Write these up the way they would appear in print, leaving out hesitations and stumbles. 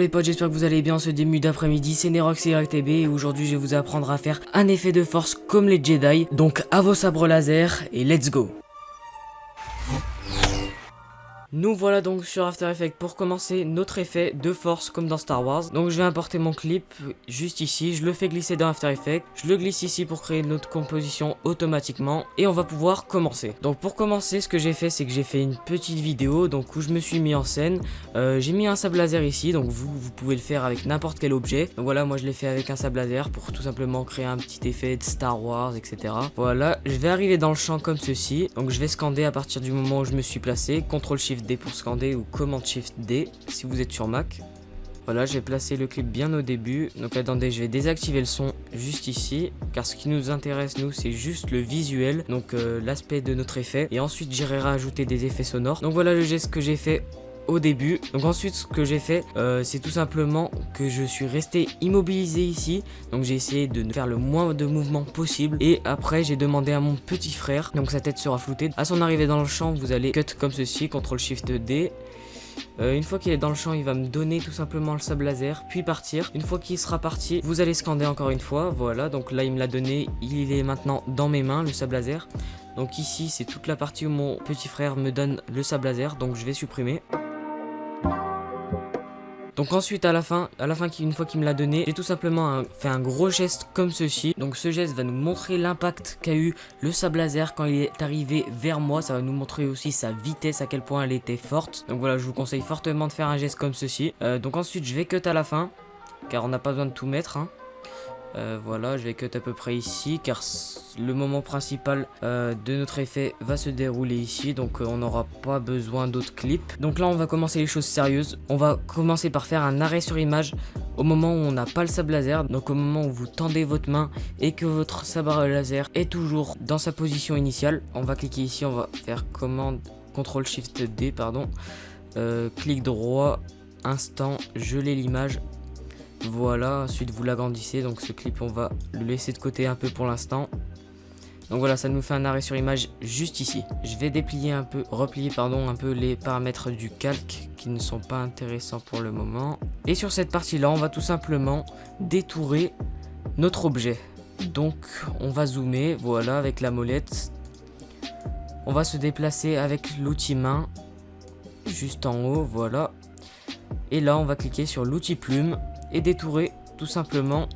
les potes, j'espère que vous allez bien ce début d'après-midi, c'est Nerox et YTB et aujourd'hui je vais vous apprendre à faire un effet de force comme les Jedi. Donc à vos sabres laser et let's go. Nous voilà donc sur After Effects pour commencer notre effet de force comme dans Star Wars. Donc je vais importer mon clip juste ici, je le fais glisser dans After Effects, je le glisse ici pour créer notre composition automatiquement et on va pouvoir commencer. Donc pour commencer, ce que j'ai fait, c'est que j'ai fait une petite vidéo donc où je me suis mis en scène. J'ai mis un sable laser ici, donc vous pouvez le faire avec n'importe quel objet. Donc voilà, moi je l'ai fait avec un sable laser pour tout simplement créer un petit effet de Star Wars, etc. Voilà, je vais arriver dans le champ comme ceci, donc je vais scander à partir du moment où je me suis placé, CTRL-SHIFT D pour scander ou Command-SHIFT D si vous êtes sur Mac. Voilà, j'ai placé le clip bien au début. Donc attendez, je vais désactiver le son juste ici, car ce qui nous intéresse nous c'est juste le visuel, donc l'aspect de notre effet. Et ensuite j'irai rajouter des effets sonores. Donc voilà le geste que j'ai fait au début. Donc ensuite ce que j'ai fait c'est tout simplement que je suis resté immobilisé ici. Donc j'ai essayé de faire le moins de mouvements possible. Et après j'ai demandé à mon petit frère, donc sa tête sera floutée. À son arrivée dans le champ vous allez cut comme ceci, CTRL-SHIFT D. Une fois qu'il est dans le champ, il va me donner tout simplement le sable laser, puis partir. Une fois qu'il sera parti, vous allez scander encore une fois. Voilà, donc là il me l'a donné, il est maintenant dans mes mains, le sable laser. Donc ici c'est toute la partie où mon petit frère me donne le sable laser, donc je vais supprimer. Donc ensuite à la fin une fois qu'il me l'a donné, j'ai tout simplement fait un gros geste comme ceci. Donc ce geste va nous montrer l'impact qu'a eu le sable laser quand il est arrivé vers moi. Ça va nous montrer aussi sa vitesse, à quel point elle était forte. Donc voilà, je vous conseille fortement de faire un geste comme ceci. Donc ensuite je vais cut à la fin, car on n'a pas besoin de tout mettre, hein. Voilà, je vais cut à peu près ici car le moment principal de notre effet va se dérouler ici, donc on n'aura pas besoin d'autres clips. Donc là on va commencer les choses sérieuses. On va commencer par faire un arrêt sur image au moment où on n'a pas le sable laser, donc au moment où vous tendez votre main et que votre sabre laser est toujours dans sa position initiale. On va cliquer ici, on va faire commande CTRL-SHIFT D, pardon, clic droit, instant, geler l'image. Voilà, ensuite vous l'agrandissez, donc ce clip on va le laisser de côté un peu pour l'instant. Donc voilà, ça nous fait un arrêt sur image juste ici. Je vais replier un peu les paramètres du calque qui ne sont pas intéressants pour le moment. Et sur cette partie là, on va tout simplement détourer notre objet. Donc on va zoomer, voilà, avec la molette. On va se déplacer avec l'outil main, juste en haut, voilà. Et là on va cliquer sur l'outil plume et détourer tout simplement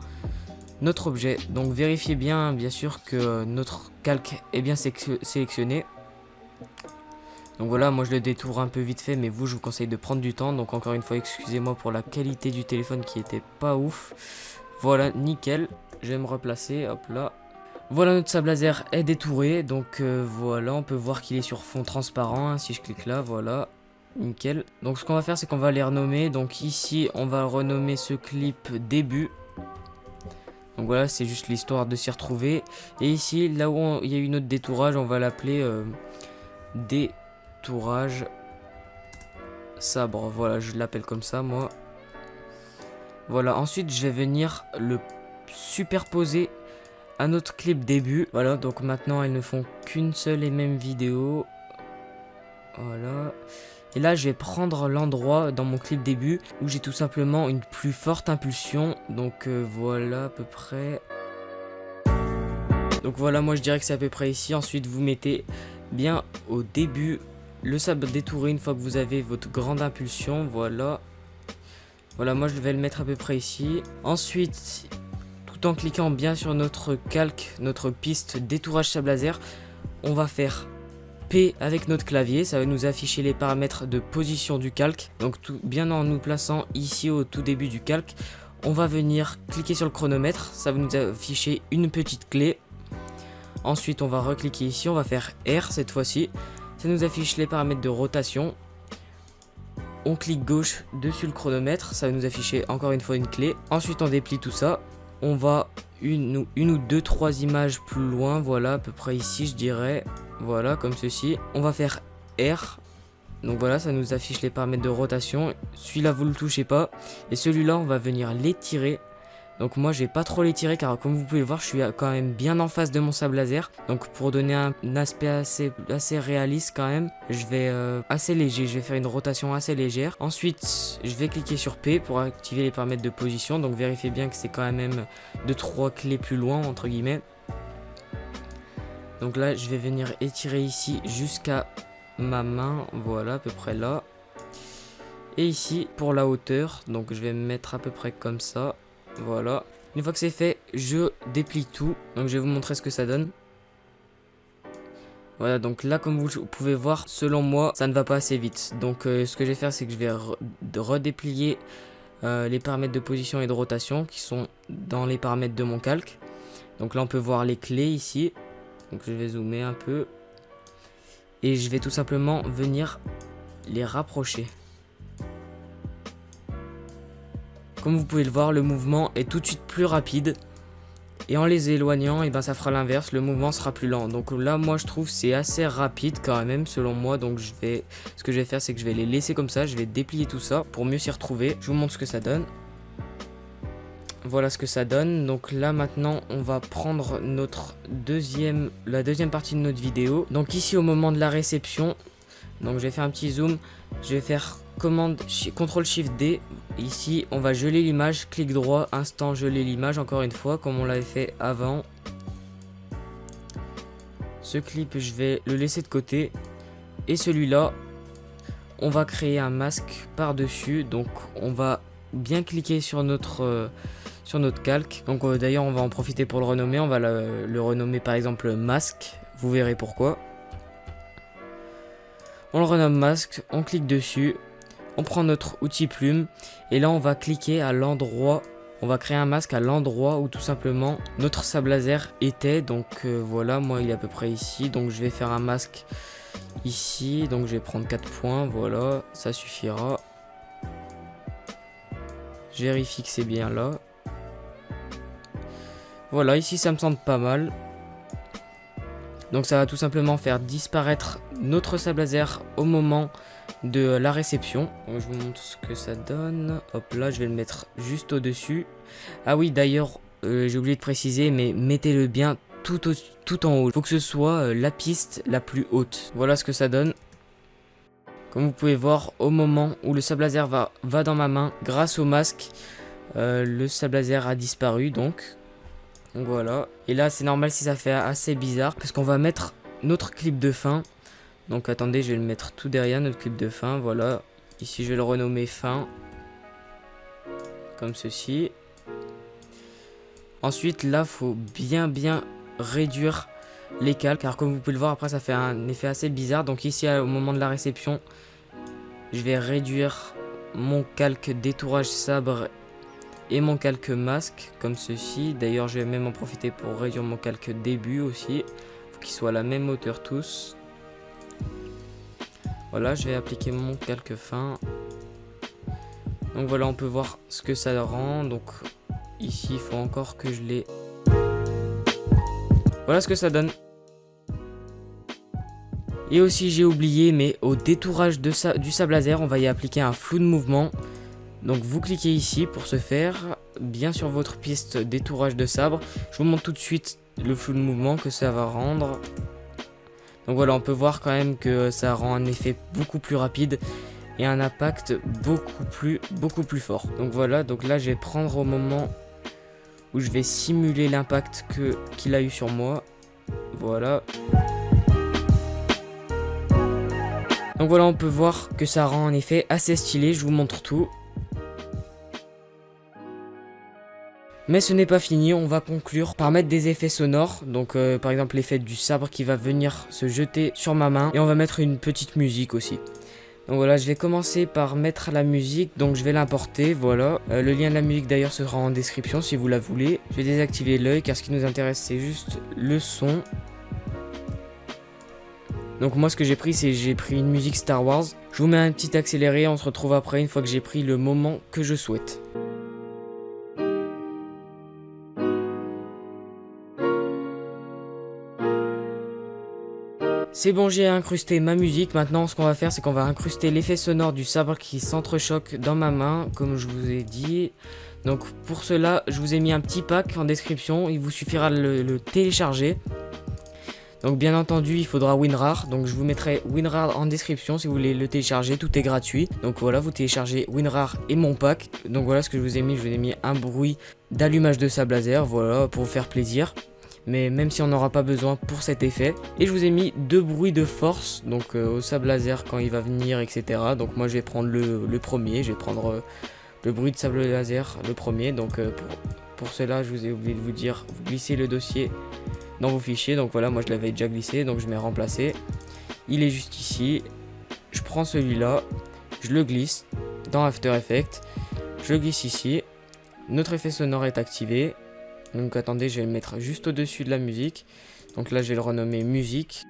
notre objet. Donc vérifiez bien sûr que notre calque est bien sélectionné. Donc voilà, moi je le détourne un peu vite fait, mais vous je vous conseille de prendre du temps. Donc encore une fois, excusez-moi pour la qualité du téléphone qui était pas ouf. Voilà, nickel. Je vais me replacer, hop là. Voilà, notre sable laser est détouré. Donc voilà, on peut voir qu'il est sur fond transparent, hein, si je clique là, voilà. Nickel. Donc ce qu'on va faire, c'est qu'on va les renommer. Donc ici on va renommer ce clip début. Donc voilà, c'est juste l'histoire de s'y retrouver. Et ici, là où il y a eu notre détourage, on va l'appeler détourage sabre. Voilà, je l'appelle comme ça moi. Voilà, ensuite je vais venir le superposer à notre clip début. Voilà, donc maintenant elles ne font qu'une seule et même vidéo. Voilà. Et là je vais prendre l'endroit dans mon clip début où j'ai tout simplement une plus forte impulsion. Donc voilà à peu près. Donc voilà, moi je dirais que c'est à peu près ici. Ensuite vous mettez bien au début le sabre détouré une fois que vous avez votre grande impulsion. Voilà. Voilà, moi je vais le mettre à peu près ici. Ensuite, tout en cliquant bien sur notre calque, notre piste détourage sable laser, on va faire P avec notre clavier, ça va nous afficher les paramètres de position du calque. Donc bien en nous plaçant ici au tout début du calque, on va venir cliquer sur le chronomètre, ça va nous afficher une petite clé. Ensuite on va recliquer ici, on va faire R cette fois-ci, ça nous affiche les paramètres de rotation. On clique gauche dessus le chronomètre, ça va nous afficher encore une fois une clé. Ensuite on déplie tout ça, on va une ou deux, trois images plus loin, voilà à peu près ici je dirais. Voilà, comme ceci. On va faire R. Donc voilà, ça nous affiche les paramètres de rotation. Celui-là, vous ne le touchez pas. Et celui-là, on va venir l'étirer Donc moi je vais pas trop l'étirer car comme vous pouvez le voir je suis quand même bien en face de mon sable laser. Donc pour donner un aspect assez réaliste quand même, je vais assez léger, je vais faire une rotation assez légère. Ensuite je vais cliquer sur P pour activer les paramètres de position. Donc vérifiez bien que c'est quand même 2-3 clés plus loin entre guillemets. Donc là je vais venir étirer ici jusqu'à ma main, voilà à peu près là. Et ici pour la hauteur, donc je vais me mettre à peu près comme ça. Voilà, une fois que c'est fait, je déplie tout. Donc je vais vous montrer ce que ça donne. Voilà, donc là comme vous pouvez voir, selon moi, ça ne va pas assez vite. Donc ce que je vais faire, c'est que je vais redéplier les paramètres de position et de rotation qui sont dans les paramètres de mon calque. Donc là on peut voir les clés ici. Donc je vais zoomer un peu. Et je vais tout simplement venir les rapprocher. Comme vous pouvez le voir, le mouvement est tout de suite plus rapide. Et en les éloignant, et ben ça fera l'inverse, le mouvement sera plus lent. Donc là, moi je trouve c'est assez rapide quand même selon moi. Donc ce que je vais faire, c'est que je vais les laisser comme ça. Je vais déplier tout ça pour mieux s'y retrouver. Je vous montre ce que ça donne. Voilà ce que ça donne. Donc là maintenant, on va prendre la deuxième partie de notre vidéo. Donc ici au moment de la réception, donc je vais faire un petit zoom. Je vais faire CTRL SHIFT D. Ici, on va geler l'image. Clic droit, instant geler l'image. Encore une fois, comme on l'avait fait avant. Ce clip, je vais le laisser de côté. Et celui-là, on va créer un masque par-dessus. Donc, on va bien cliquer sur notre calque. Donc, d'ailleurs, on va en profiter pour le renommer. On va le renommer par exemple masque. Vous verrez pourquoi. On le renomme masque. On clique dessus. On prend notre outil plume et là on va cliquer à l'endroit, on va créer un masque à l'endroit où tout simplement notre sable laser était. Donc voilà, moi il est à peu près ici, donc je vais faire un masque ici, donc je vais prendre 4 points, voilà, ça suffira. Je vérifie que c'est bien là. Voilà, ici ça me semble pas mal. Donc ça va tout simplement faire disparaître notre sable laser au moment de la réception. Donc je vous montre ce que ça donne. Hop là, je vais le mettre juste au-dessus. Ah oui, d'ailleurs, j'ai oublié de préciser, mais mettez-le bien tout en haut. Il faut que ce soit la piste la plus haute. Voilà ce que ça donne. Comme vous pouvez voir, au moment où le sable laser va dans ma main, grâce au masque, le sable laser a disparu donc voilà. Et là, c'est normal si ça fait assez bizarre, parce qu'on va mettre notre clip de fin. Donc attendez, je vais le mettre tout derrière notre clip de fin, voilà. Ici je vais le renommer fin. Comme ceci. Ensuite là, faut bien réduire les calques. Car comme vous pouvez le voir, après ça fait un effet assez bizarre. Donc ici au moment de la réception, je vais réduire mon calque détourage sabre et mon calque masque. Comme ceci. D'ailleurs je vais même en profiter pour réduire mon calque début aussi. Faut qu'ils soient à la même hauteur tous. Voilà, je vais appliquer mon calque fin. Donc voilà, on peut voir ce que ça rend. Donc ici, il faut encore que je les... Voilà ce que ça donne. Et aussi, j'ai oublié, mais au détourage du sable laser, on va y appliquer un flou de mouvement. Donc vous cliquez ici pour ce faire, bien sur votre piste détourage de sabre. Je vous montre tout de suite le flou de mouvement que ça va rendre. Donc voilà, on peut voir quand même que ça rend un effet beaucoup plus rapide et un impact beaucoup plus fort. Donc voilà, donc là je vais prendre au moment où je vais simuler l'impact qu'il a eu sur moi. Voilà. Donc voilà, on peut voir que ça rend un effet assez stylé, je vous montre tout. Mais ce n'est pas fini, on va conclure par mettre des effets sonores. Donc par exemple l'effet du sabre qui va venir se jeter sur ma main. Et on va mettre une petite musique aussi. Donc voilà, je vais commencer par mettre la musique. Donc je vais l'importer, voilà. Le lien de la musique d'ailleurs sera en description si vous la voulez. Je vais désactiver l'œil car ce qui nous intéresse c'est juste le son. Donc moi ce que j'ai pris c'est j'ai pris une musique Star Wars. Je vous mets un petit accéléré, on se retrouve après une fois que j'ai pris le moment que je souhaite. C'est bon, j'ai incrusté ma musique. Maintenant, ce qu'on va faire, c'est qu'on va incruster l'effet sonore du sabre qui s'entrechoque dans ma main, comme je vous ai dit. Donc pour cela, je vous ai mis un petit pack en description, il vous suffira de le télécharger. Donc bien entendu, il faudra WinRAR, donc je vous mettrai WinRAR en description si vous voulez le télécharger, tout est gratuit. Donc voilà, vous téléchargez WinRAR et mon pack. Donc voilà ce que je vous ai mis un bruit d'allumage de sable laser, voilà, pour vous faire plaisir. Mais même si on n'aura pas besoin pour cet effet. Et je vous ai mis 2 bruits de force, donc au sable laser quand il va venir, etc. Donc moi je vais prendre le premier, je vais prendre le bruit de sable laser, le premier. Donc pour cela, je vous ai oublié de vous dire, vous glissez le dossier dans vos fichiers. Donc voilà, moi je l'avais déjà glissé, donc je mets remplacer. Il est juste ici. Je prends celui-là, je le glisse dans After Effects. Je le glisse ici. Notre effet sonore est activé. Donc attendez, je vais le mettre juste au-dessus de la musique. Donc là, je vais le renommer musique.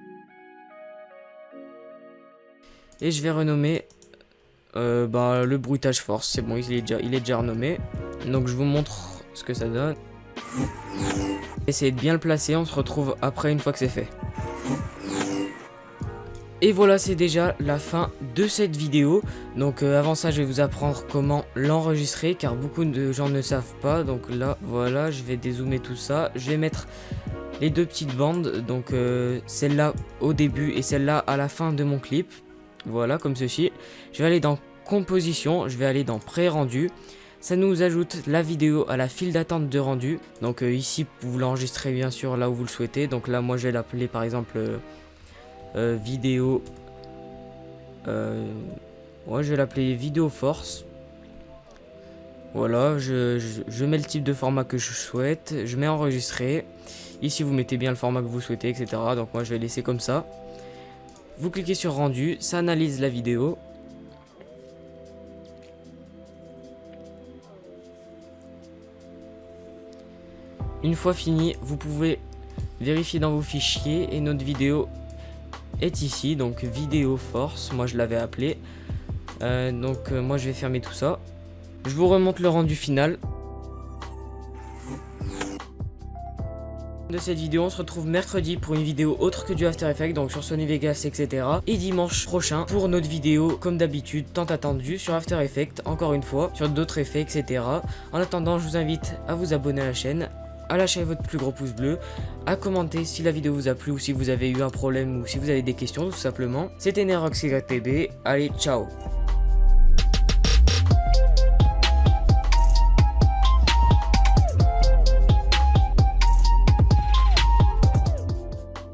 Et je vais renommer le bruitage force. C'est bon, il est déjà renommé. Donc je vous montre ce que ça donne. Essayez de bien le placer, on se retrouve après une fois que c'est fait. Et voilà, c'est déjà la fin de cette vidéo. Donc avant ça, je vais vous apprendre comment l'enregistrer, car beaucoup de gens ne savent pas. Donc là, voilà, je vais dézoomer tout ça. Je vais mettre les 2 petites bandes, donc celle-là au début et celle-là à la fin de mon clip. Voilà, comme ceci. Je vais aller dans composition, je vais aller dans pré-rendu. Ça nous ajoute la vidéo à la file d'attente de rendu. Donc ici, vous l'enregistrez bien sûr là où vous le souhaitez. Donc là, moi, je vais l'appeler par exemple... vidéo je vais l'appeler vidéo force. Voilà, je mets le type de format que je souhaite, je mets enregistrer. Ici vous mettez bien le format que vous souhaitez, etc. Donc moi je vais laisser comme ça. Vous cliquez sur rendu, ça analyse la vidéo. Une fois fini, vous pouvez vérifier dans vos fichiers et notre vidéo est ici, donc vidéo force, moi je l'avais appelé. Moi je vais fermer tout ça. Je vous remonte le rendu final de cette vidéo. On se retrouve mercredi pour une vidéo autre que du After Effects, donc sur Sony Vegas, etc. Et dimanche prochain pour notre vidéo comme d'habitude tant attendue sur After Effects, encore une fois sur d'autres effets, etc. En attendant, je vous invite à vous abonner à la chaîne, à lâcher votre plus gros pouce bleu, à commenter si la vidéo vous a plu ou si vous avez eu un problème ou si vous avez des questions tout simplement. C'était Nerox YTB, allez ciao.